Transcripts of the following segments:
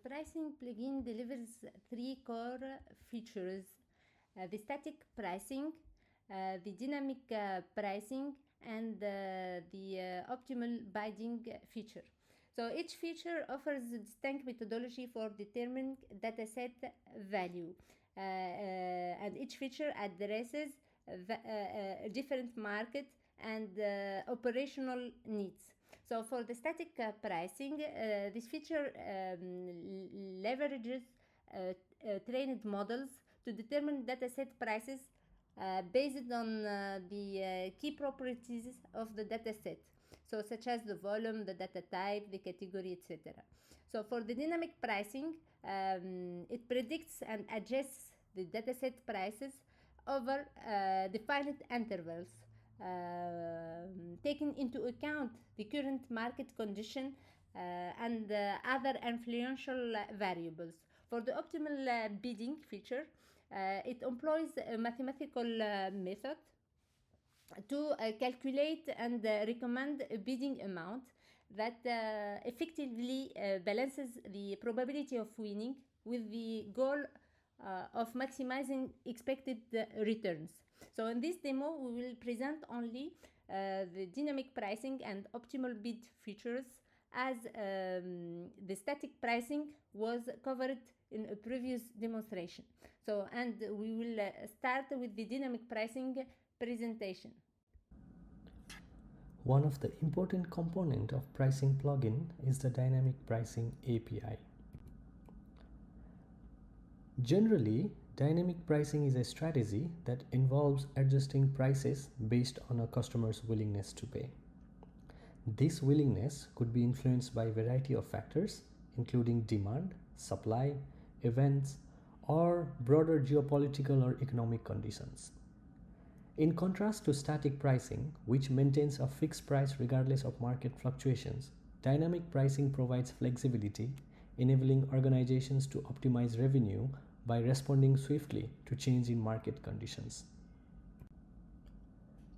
pricing plugin delivers three core features: the static pricing, the dynamic pricing, and the optimal bidding feature. So each feature offers a distinct methodology for determining dataset value, and each feature addresses different market and operational needs. So for the static pricing, this feature leverages trained models to determine dataset prices based on the key properties of the dataset, so such as the volume, the data type, the category, etc. So for the dynamic pricing, it predicts and adjusts the dataset prices over defined intervals, taking into account the current market condition and other influential variables. For the optimal bidding feature, it employs a mathematical method to calculate and recommend a bidding amount that effectively balances the probability of winning with the goal of maximizing expected returns. So in this demo, we will present only the dynamic pricing and optimal bid features, as the static pricing was covered in a previous demonstration. So, and we will start with the dynamic pricing presentation. One of the important components of pricing plugin is the dynamic pricing API. Generally, dynamic pricing is a strategy that involves adjusting prices based on a customer's willingness to pay. This willingness could be influenced by a variety of factors, including demand, supply, events, or broader geopolitical or economic conditions. In contrast to static pricing, which maintains a fixed price regardless of market fluctuations, dynamic pricing provides flexibility, enabling organizations to optimize revenue by responding swiftly to change in market conditions.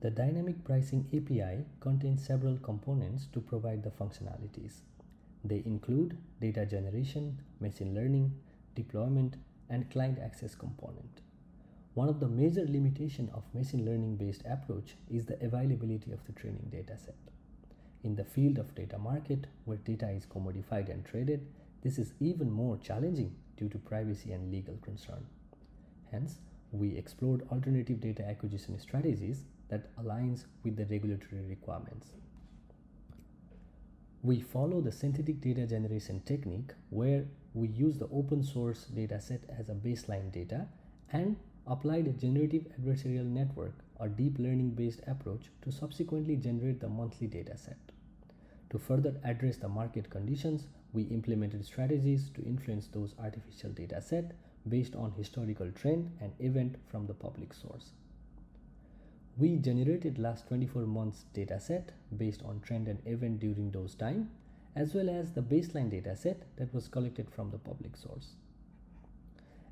The dynamic pricing API contains several components to provide the functionalities. They include data generation, machine learning, deployment, and client access component. One of the major limitations of machine learning based approach is the availability of the training dataset. In the field of data market, where data is commodified and traded, this is even more challenging due to privacy and legal concern. Hence, we explored alternative data acquisition strategies that aligns with the regulatory requirements. We follow the synthetic data generation technique, where we use the open source dataset as a baseline data and applied a generative adversarial network or deep learning based approach to subsequently generate the monthly dataset. To further address the market conditions, we implemented strategies to influence those artificial dataset based on historical trend and event from the public source. We generated last 24 months dataset based on trend and event during those time, as well as the baseline dataset that was collected from the public source.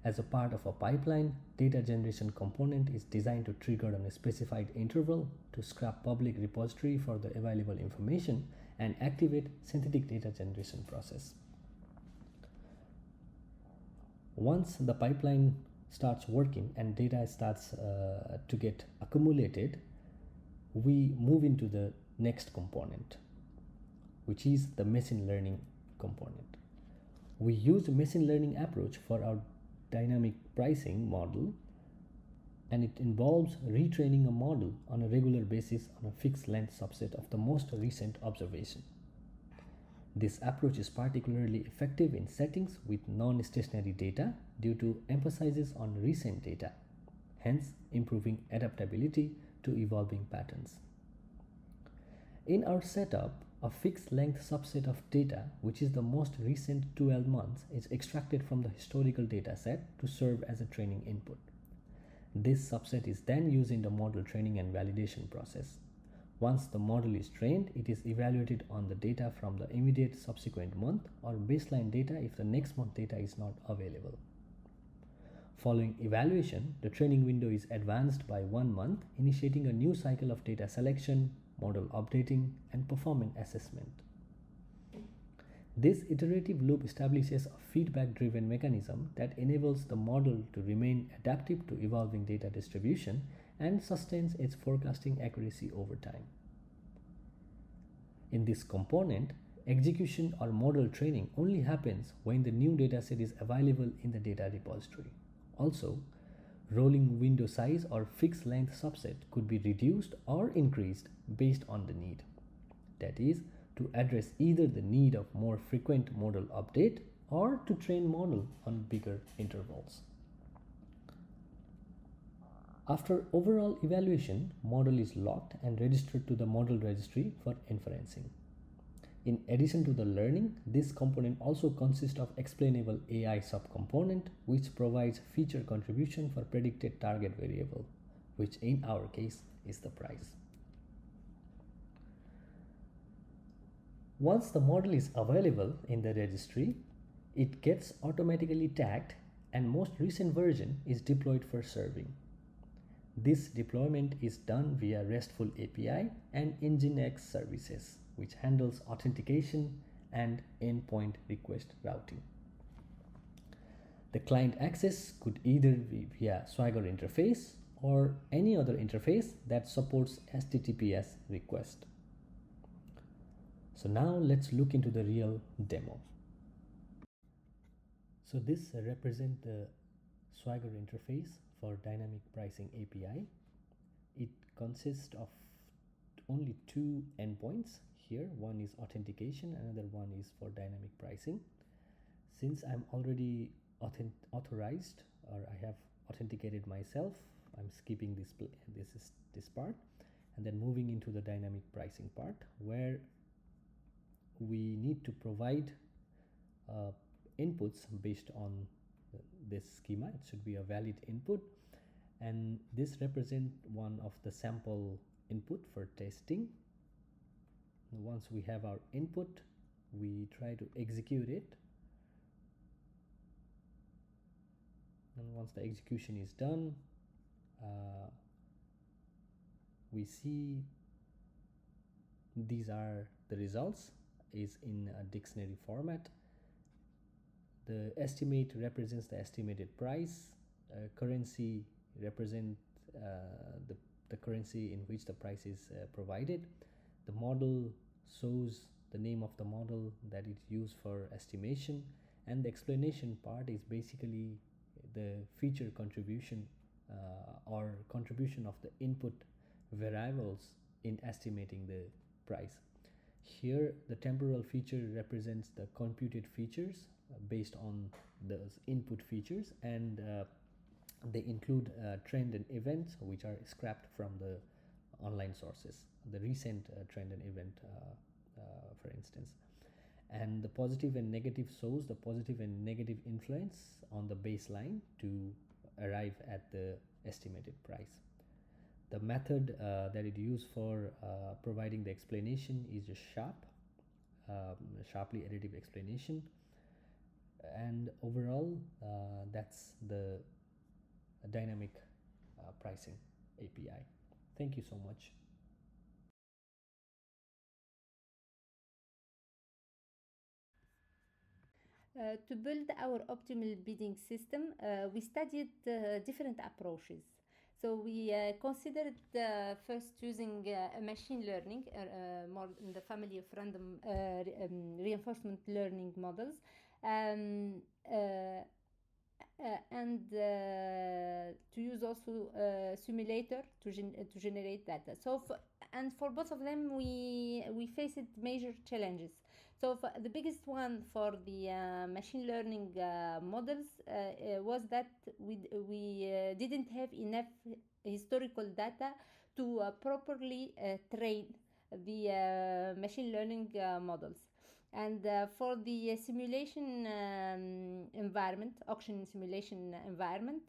As a part of a pipeline, data generation component is designed to trigger on a specified interval to scrap public repository for the available information and activate synthetic data generation process. Once the pipeline starts working and data starts to get accumulated, we move into the next component, which is the machine learning component. We use a machine learning approach for our dynamic pricing model, and it involves retraining a model on a regular basis on a fixed length subset of the most recent observation. This approach is particularly effective in settings with non-stationary data due to emphasis on recent data, hence improving adaptability to evolving patterns. In our setup, a fixed length subset of data, which is the most recent 12 months, is extracted from the historical data set to serve as a training input. This subset is then used in the model training and validation process. Once the model is trained, it is evaluated on the data from the immediate subsequent month or baseline data if the next month data is not available. Following evaluation, the training window is advanced by 1 month, initiating a new cycle of data selection, model updating, and performance assessment. This iterative loop establishes a feedback-driven mechanism that enables the model to remain adaptive to evolving data distribution and sustains its forecasting accuracy over time. In this component, execution or model training only happens when the new dataset is available in the data repository. Also, rolling window size or fixed length subset could be reduced or increased based on the need. That is, to address either the need of more frequent model update or to train model on bigger intervals. After overall evaluation, model is locked and registered to the model registry for inferencing. In addition to the learning, this component also consists of explainable AI subcomponent, which provides feature contribution for predicted target variable, which in our case is the price. Once the model is available in the registry, it gets automatically tagged and most recent version is deployed for serving. This deployment is done via RESTful API and Nginx services, which handles authentication and endpoint request routing. The client access could either be via Swagger interface or any other interface that supports HTTPS request. So now let's look into the real demo. So this represents the Swagger interface for Dynamic Pricing API. It consists of only two endpoints here. One is authentication, another one is for dynamic pricing. Since I'm already authorized, or I have authenticated myself, I'm skipping this part and then moving into the dynamic pricing part, where we need to provide inputs based on this schema. It should be a valid input, and this represents one of the sample input for testing. Once we have our input, we try to execute it, and once the execution is done, we see these are the results is in a dictionary format. The estimate represents the estimated price. Currency represent the currency in which the price is provided. The model shows the name of the model that is used for estimation, and the explanation part is basically the feature contribution or contribution of the input variables in estimating the price. Here the temporal feature represents the computed features based on those input features, and they include trend and events which are scrapped from the online sources, the recent trend and event for instance. And the positive and negative shows the positive and negative influence on the baseline to arrive at the estimated price. The method that it used for providing the explanation is a sharply additive explanation. And overall, that's the dynamic pricing API. Thank you so much. To build our optimal bidding system, we studied different approaches. So we considered first using machine learning, more in the family of random reinforcement learning models, um, and to use also simulator to generate data. So and for both of them, we faced major challenges. So the biggest one for the machine learning models was that we didn't have enough historical data to properly train the machine learning models. And for the simulation environment, auction simulation environment,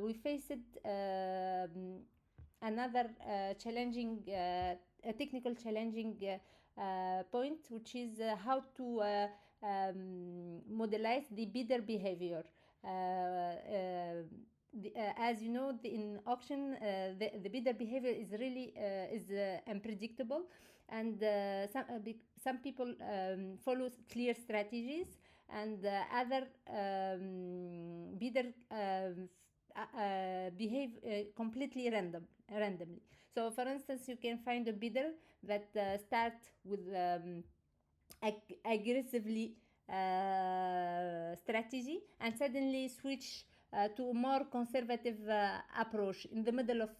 we faced another challenging, a technical challenging point, which is how to modelize the bidder behavior. As you know, in auction, the bidder behavior is really unpredictable, and some people follow clear strategies, and other bidder behave completely randomly. So, for instance, you can find a bidder that start with aggressively strategy and suddenly switch to a more conservative approach in the middle of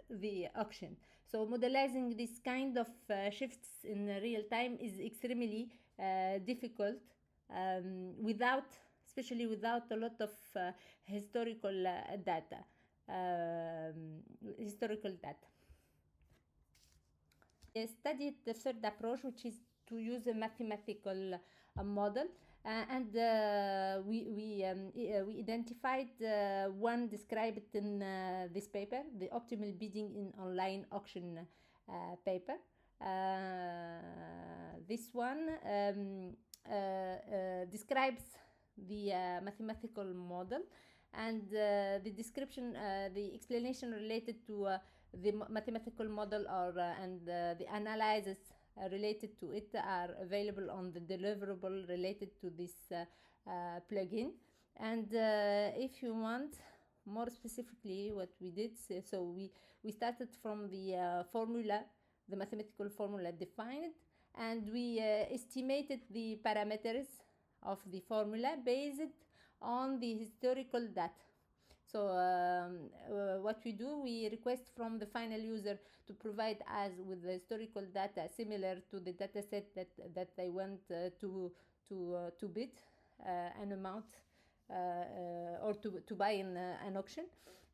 the auction. So modelizing this kind of shifts in real time is extremely difficult without, especially without a lot of historical data. Historical data. I studied the third approach, which is to use a mathematical model. And we identified one described in this paper, the optimal bidding in online auction paper. This one describes the mathematical model, and the description, the explanation related to the mathematical model and the analysis related to it are available on the deliverable related to this plugin. And if you want more specifically what we did, so we started from the formula, the mathematical formula defined, and we estimated the parameters of the formula based on the historical data. So what we do, we request from the final user to provide us with the historical data similar to the data set that they want to bid an amount or to buy in an auction.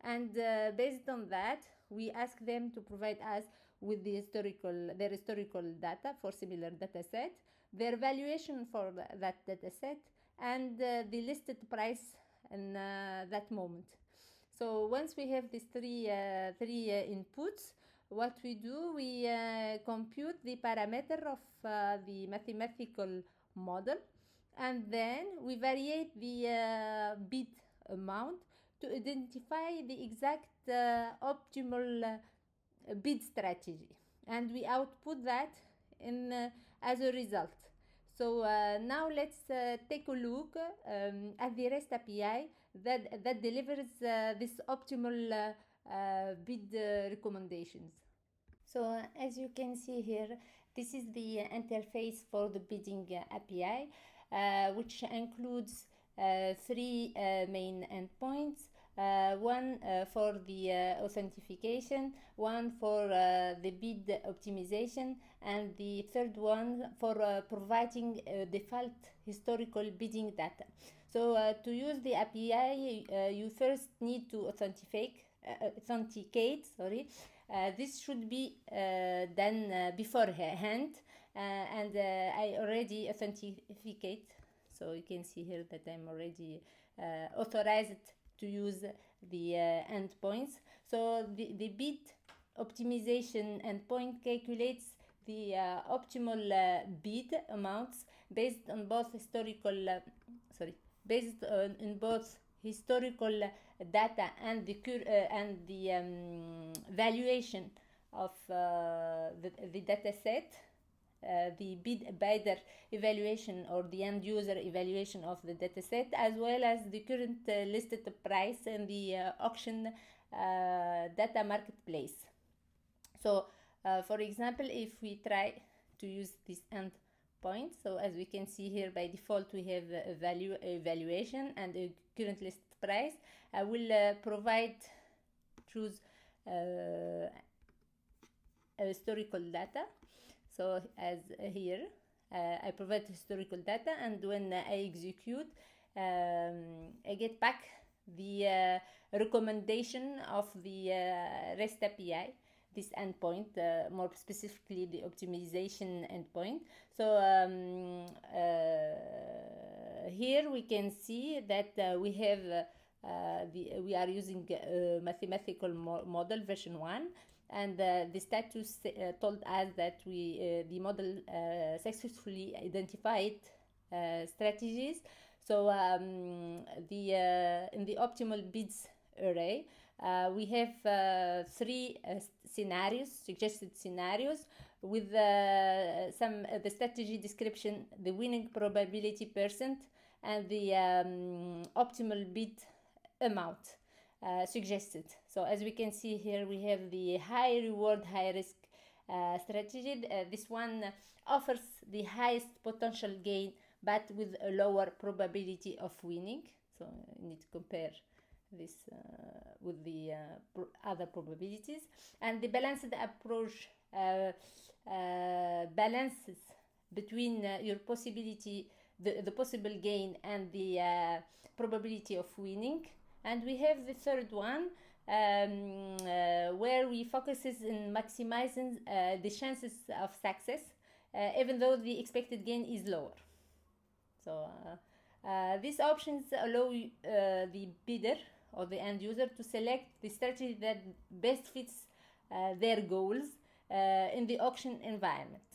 And based on that, we ask them to provide us with their historical data for similar data set, their valuation for that data set, and the listed price in that moment. So once we have these three inputs, what we do, we compute the parameter of the mathematical model, and then we variate the bid amount to identify the exact optimal bid strategy, and we output that in as a result. So now let's take a look at the REST API that delivers this optimal bid recommendations. So as you can see here, this is the interface for the bidding API, which includes three main endpoints. One for the authentication, one for the bid optimization, and the third one for providing default historical bidding data. So to use the API, you first need to authenticate. This should be done beforehand, and I already authenticate. So you can see here that I'm already authorized to use the endpoints. So the bid optimization endpoint calculates the optimal bid amounts based on both historical data and the valuation of the data set. The bidder evaluation or the end user evaluation of the dataset, as well as the current listed price in the auction data marketplace. So for example, if we try to use this endpoint, so as we can see here, by default we have a value evaluation and a current listed price. I will choose historical data. So as here, I provide historical data, and when I execute, I get back the recommendation of the REST API, this endpoint, more specifically the optimization endpoint. So here we can see that we have we are using mathematical model version 1. And the status told us that the model successfully identified strategies. So in the optimal bids array, we have three scenarios, suggested scenarios. with the strategy description, the winning probability percent, and the optimal bid amount suggested. So as we can see here, we have the high reward, high risk strategy. This one offers the highest potential gain, but with a lower probability of winning. So you need to compare this with the other probabilities. And the balanced approach balances between your possibility, the possible gain, and the probability of winning. And we have the third one, where we focuses in maximizing the chances of success, even though the expected gain is lower. So these options allow the bidder or the end user to select the strategy that best fits their goals in the auction environment.